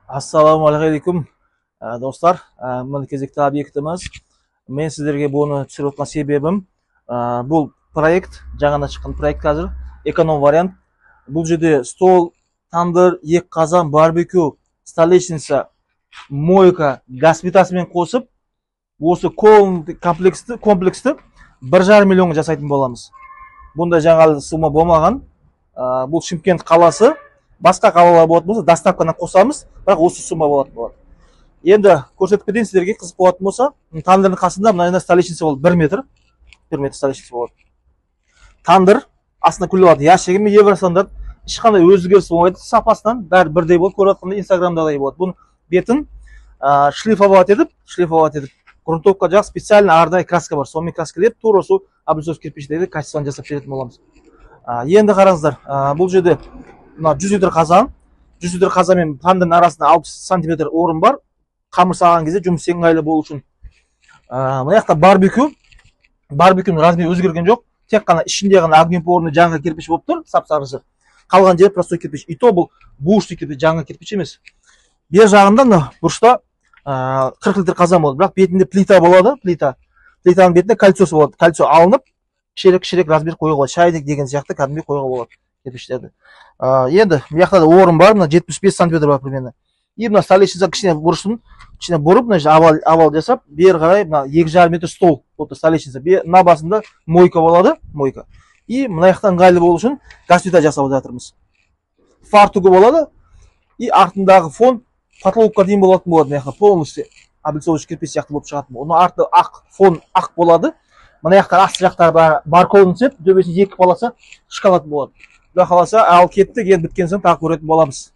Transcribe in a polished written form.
Ассалаумағалейкум достар, мына кезекті объектіміз. Мен сіздерге бұны түсіріп отқан себебім, бұл проект, жаңадан шыққан проект қазір, эконом вариант. Бұл жерде стол, тандыр, екі қазан, барбекю, столешница, мойка, газ плитасымен қосып, осы комплексті 1,5 миллионға жасайтын боламыз. Бұнда жаңа сумма болмаған. Бұл Шымкент қаласы. Басқа қалалар болатын болса, доставканы қосамыз, бірақ осы сумма болатын болады. Енді көрсетіп кетейін сіздерге, қызық болатын болса, тандырдың қасында мына столешница болды, 1 метр столешница болады. Тандыр астына күліп алады, ящигі мен евростандарт, ешқандай өзгеріс болмайды, сапасынан бәрі бірдей болады, көріп жатқанда инстаграмдағыдай болады. Бұның бетін шлифовать етіп, грунтовка жақ специально арнайы краска бар, сонымен краскалеп, тура сол облицовский кирпичтерді качествоны жасап беретін боламыз. Енді қараңыздар, бұл жерде 100 литр қазан, 100 литр қазан мен тандырдың арасында 60 сантиметр орын бар. Қамыр саған кезде жұмыс ыңғайлы болу үшін. Мына жақта барбекюнің размері өзгерген жоқ. Тек қана ішінде ғана огнем порный жаңа кирпич болып тұр, сап-сарысы. Қалған жер простой кирпич. И то бұл бушный кирпич, жаңа кирпич емес. Бер жағында бұрышта 40 литр қазан болады, бірақ бетінде плита болады, плитаның бетінде кольцосы болады. Кольцо алынып, кішірек размер қоюға болады. Шайник деген сияқты кәдімгідей қоюға болады кирпичтерді. Енді бұл жақта да орын бар, мына 75 сантиметр бар примерно. И мына столешница кішкене бұрышын, кішкене бұрып, мына овал жасап, бер қарай мына 2,5 метр стол болды столешница. Мына басында мойка болады, мойка. И мына жақтан ыңғайлы болу үшін газ плита жасап жатырмыз. Фартугы болады. И артындағы фон потолокқа дейін болатын болады, мына жақта полностью облицовочный кирпич сияқты болып шығатын. Оның арты фон ақ болады. Мына жақтар асты жақтары барколын түсіп, төбесіне екі полоса шкалат болады. Құдай қаласа, ал кеттік, енді біткен соң тағы көретін боламыз.